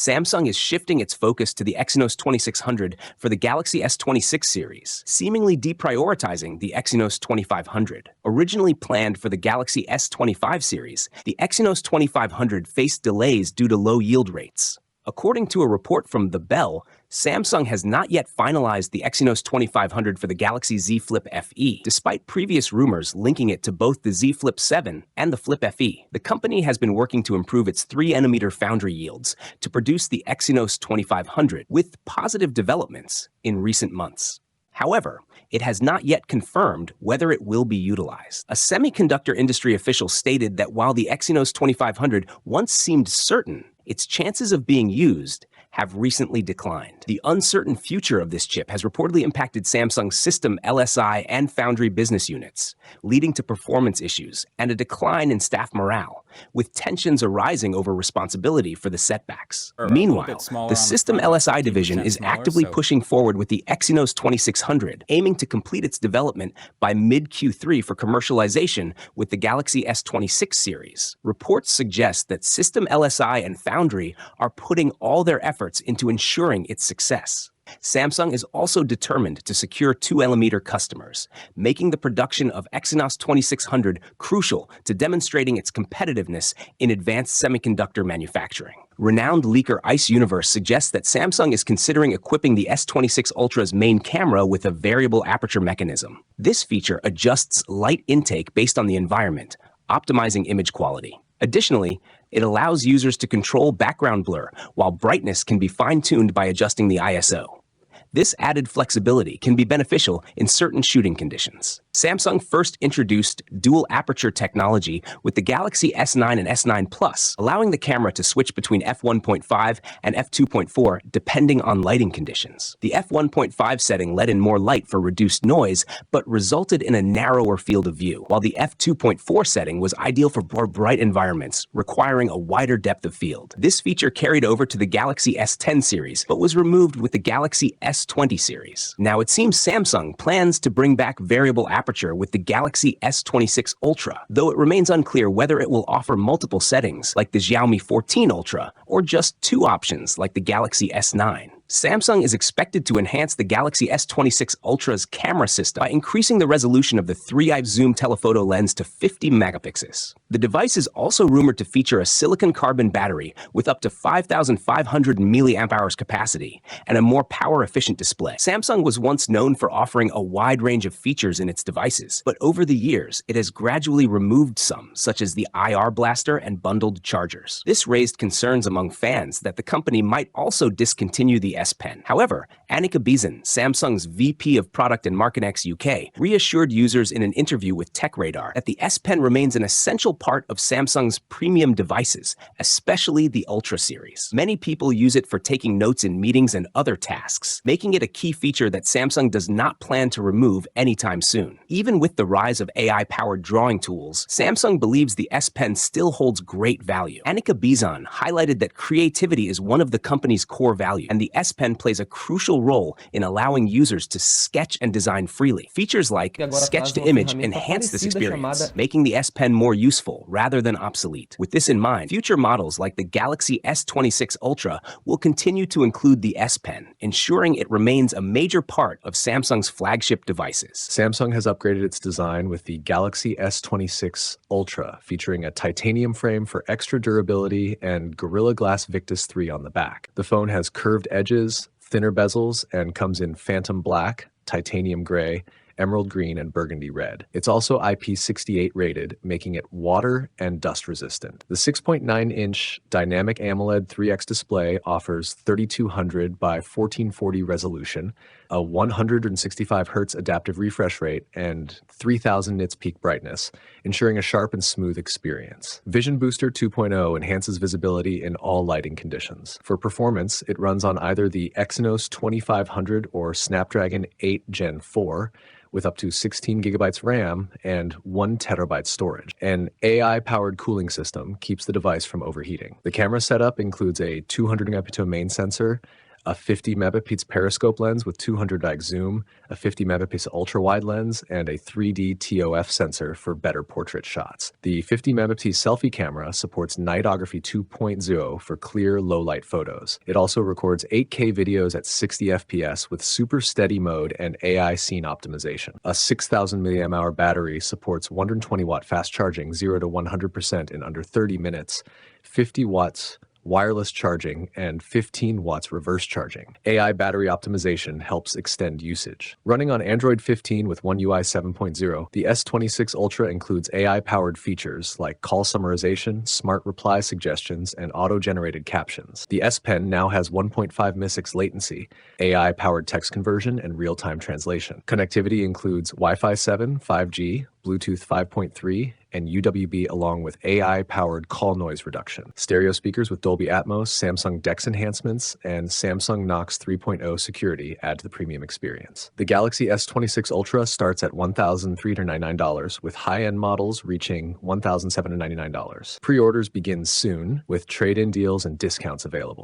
Samsung is shifting its focus to the Exynos 2600 for the Galaxy S26 series, seemingly deprioritizing the Exynos 2500. Originally planned for the Galaxy S25 series, the Exynos 2500 faced delays due to low yield rates. According to a report from The Bell, Samsung has not yet finalized the Exynos 2500 for the Galaxy Z Flip FE, despite previous rumors linking it to both the Z Flip 7 and the Flip FE. The company has been working to improve its 3nm foundry yields to produce the Exynos 2500, with positive developments in recent months. However, it has not yet confirmed whether it will be utilized. A semiconductor industry official stated that while the Exynos 2500 once seemed certain, its chances of being used have recently declined. The uncertain future of this chip has reportedly impacted Samsung's system LSI and foundry business units, leading to performance issues and a decline in staff morale, with tensions arising over responsibility for the setbacks. Meanwhile, the system LSI division is actively pushing forward with the Exynos 2600, aiming to complete its development by mid-Q3 for commercialization with the Galaxy S26 series. Reports suggest that system LSI and foundry are putting all their efforts into ensuring its success. Samsung is also determined to secure 2nm customers, making the production of Exynos 2600 crucial to demonstrating its competitiveness in advanced semiconductor manufacturing. Renowned leaker Ice Universe suggests that Samsung is considering equipping the S26 Ultra's main camera with a variable aperture mechanism. This feature adjusts light intake based on the environment, optimizing image quality. Additionally, it allows users to control background blur, while brightness can be fine-tuned by adjusting the ISO. This added flexibility can be beneficial in certain shooting conditions. Samsung first introduced dual aperture technology with the Galaxy S9 and S9 Plus, allowing the camera to switch between f1.5 and f2.4 depending on lighting conditions. The f1.5 setting let in more light for reduced noise, but resulted in a narrower field of view, while the f2.4 setting was ideal for more bright environments, requiring a wider depth of field. This feature carried over to the Galaxy S10 series, but was removed with the Galaxy S20 series. Now it seems Samsung plans to bring back variable aperture with the Galaxy S26 Ultra, though it remains unclear whether it will offer multiple settings like the Xiaomi 14 Ultra or just two options like the Galaxy S9. Samsung is expected to enhance the Galaxy S26 Ultra's camera system by increasing the resolution of the 3x zoom telephoto lens to 50 megapixels. The device is also rumored to feature a silicon carbon battery with up to 5,500 mAh capacity and a more power-efficient display. Samsung was once known for offering a wide range of features in its devices, but over the years, it has gradually removed some, such as the IR blaster and bundled chargers. This raised concerns among fans that the company might also discontinue the S Pen. However, Annika Beeson, Samsung's VP of Product and Marketing UK, reassured users in an interview with TechRadar that the S Pen remains an essential part of Samsung's premium devices, especially the Ultra series. Many people use it for taking notes in meetings and other tasks, making it a key feature that Samsung does not plan to remove anytime soon. Even with the rise of AI-powered drawing tools, Samsung believes the S Pen still holds great value. Annika Beeson highlighted that creativity is one of the company's core values, and the S Pen plays a crucial role in allowing users to sketch and design freely. Features like sketch to image enhance this experience, making the S Pen more useful rather than obsolete. With this in mind, future models like the Galaxy S26 Ultra will continue to include the S Pen, ensuring it remains a major part of Samsung's flagship devices. Samsung has upgraded its design with the Galaxy S26 Ultra, featuring a titanium frame for extra durability and Gorilla Glass Victus 3 on the back. The phone has curved edges, thinner bezels, and comes in phantom black, titanium gray, emerald green, and burgundy red. It's also IP68 rated, making it water and dust resistant. The 6.9-inch dynamic AMOLED 3X display offers 3200 by 1440 resolution, a 165 Hz adaptive refresh rate, and 3000 nits peak brightness, ensuring a sharp and smooth experience. Vision Booster 2.0 enhances visibility in all lighting conditions. For performance, it runs on either the Exynos 2500 or Snapdragon 8 Gen 4, with up to 16 gigabytes RAM and 1 terabyte storage. An AI-powered cooling system keeps the device from overheating. The camera setup includes a 200 megapixel main sensor, a 50 megapixel periscope lens with 200x zoom, a 50 megapixel ultra-wide lens, and a 3D TOF sensor for better portrait shots. The 50 megapixel selfie camera supports Nightography 2.0 for clear, low-light photos. It also records 8K videos at 60 FPS with super steady mode and AI scene optimization. A 6,000 mAh battery supports 120-watt fast charging 0 to 100% in under 30 minutes, 50 watts wireless charging, and 15 watts reverse charging. AI battery optimization helps extend usage. Running on Android 15 with One UI 7.0, the S26 Ultra includes AI-powered features like call summarization, smart reply suggestions, and auto-generated captions. The S Pen now has 1.5 milliseconds latency, AI-powered text conversion, and real-time translation. Connectivity includes Wi-Fi 7, 5G, Bluetooth 5.3, and UWB along with AI-powered call noise reduction. Stereo speakers with Dolby Atmos, Samsung DeX enhancements, and Samsung Knox 3.0 security add to the premium experience. The Galaxy S26 Ultra starts at $1,399, with high-end models reaching $1,799. Pre-orders begin soon, with trade-in deals and discounts available.